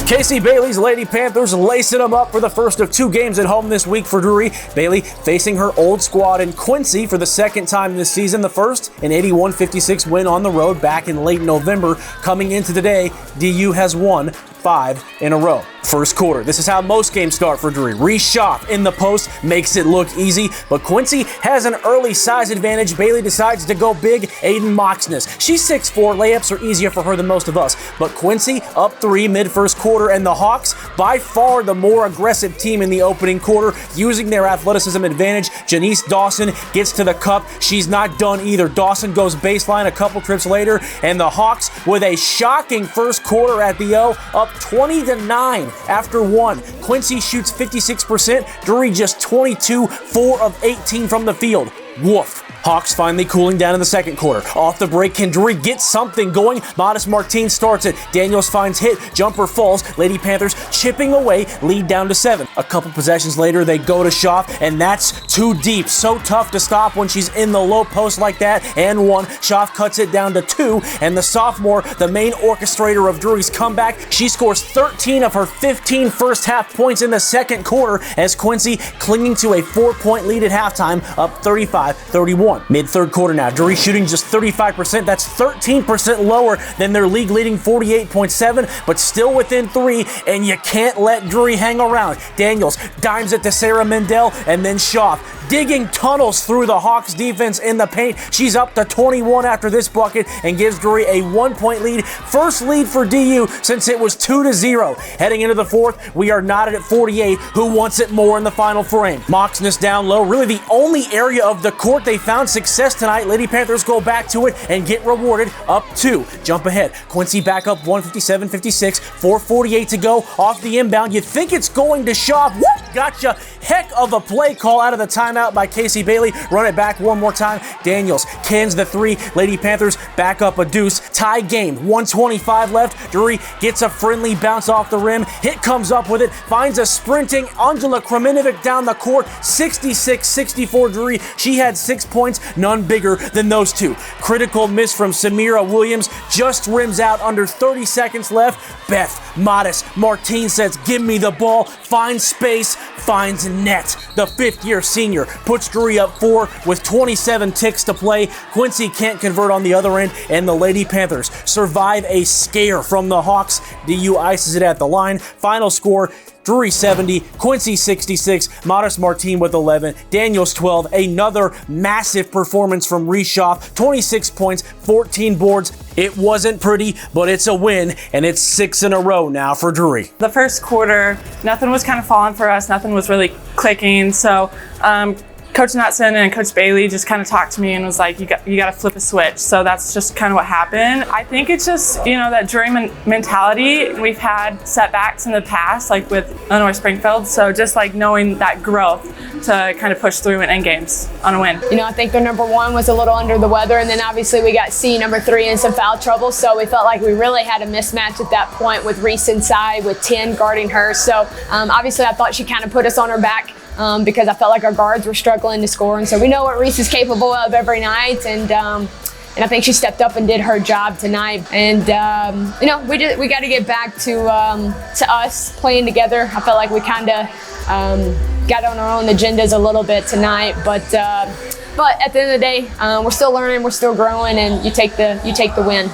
Casey Bailey's Lady Panthers lacing them up for the first of 2 games at home this week for Drury. Bailey facing her old squad in Quincy for the second time this season. The first, an 81-56 win on the road back in late November. Coming into today, DU has won 5 in a row. First quarter, this is how most games start for Drury. Reese Schaaf in the post makes it look easy, but Quincy has an early size advantage. Bailey decides to go big. Aiden Moxness. She's 6'4", layups are easier for her than most of us, but Quincy up 3 mid-first quarter, and the Hawks, by far the more aggressive team in the opening quarter, using their athleticism advantage. Janice Dawson gets to the cup. She's not done either. Dawson goes baseline a couple trips later, and the Hawks with a shocking first quarter at the O, up 20-9 after 1. Quincy shoots 56%, Drury just 22, 4 of 18 from the field. Woof. Hawks finally cooling down in the second quarter. Off the break, can Drury get something going? Modest Martin starts it. Daniels finds hit. Jumper falls. Lady Panthers chipping away. Lead down to 7. A couple possessions later, they go to Schaaf, and that's too deep. So tough to stop when she's in the low post like that. And 1. Schaaf cuts it down to 2. And the sophomore, the main orchestrator of Drury's comeback, she scores 13 of her 15 first half points in the second quarter as Quincy clinging to a 4-point lead at halftime, up 35-31. Mid-third quarter now, Drury shooting just 35%. That's 13% lower than their league-leading 48.7, but still within 3, and you can't let Drury hang around. Daniels dimes it to Sarah Mendel, and then Schaaf digging tunnels through the Hawks defense in the paint. She's up to 21 after this bucket and gives Drury a 1-point lead. First lead for DU since it was 2-0. Heading into the fourth, we are knotted at 48. Who wants it more in the final frame? Moxness down low, really the only area of the court they found success tonight. Lady Panthers go back to it and get rewarded, up 2. Jump ahead. Quincy back up 157-56, 4:48 to go. Off the inbound, you think it's going to Schaaf. Whoop! Gotcha. Heck of a play call out of the timeout by Casey Bailey. Run it back one more time. Daniels cans the 3. Lady Panthers back up a deuce. Tie game. 1:25 left. Drury gets a friendly bounce off the rim. Hit comes up with it. Finds a sprinting Angela Kraminovic down the court. 66-64 Drury. She had 6 points, none bigger than those 2. Critical miss from Samira Williams. Just rims out under 30 seconds left. Beth Modest Martin says, give me the ball. Finds space. Finds net. The 5th-year senior puts Drury up 4 with 27 ticks to play. Quincy can't convert on the other end, and the Lady Panthers survive a scare from the Hawks. DU ices it at the line. Final score, Drury 70, Quincy 66, Modest Martin with 11, Daniels 12. Another massive performance from Reese Schaaf, 26 points, 14 boards. It wasn't pretty, but it's a win, and it's 6 in a row now for Drury. The first quarter, nothing was kind of falling for us. Nothing was really clicking. So Coach Knutson and Coach Bailey just kind of talked to me and was like, you got to flip a switch. So that's just kind of what happened. I think it's just, that Drury mentality. We've had setbacks in the past, like with Illinois Springfield. So just like knowing that growth to kind of push through and end games on a win. I think their number 1 was a little under the weather, and then obviously we got C, number 3, in some foul trouble. So we felt like we really had a mismatch at that point with Reese inside, with 10 guarding her. So obviously I thought she kind of put us on her back. Because I felt like our guards were struggling to score, and so we know what Reese is capable of every night, and I think she stepped up and did her job tonight. And we got to get back to us playing together. I felt like we kind of got on our own agendas a little bit tonight, but at the end of the day, we're still learning, we're still growing, and you take the win.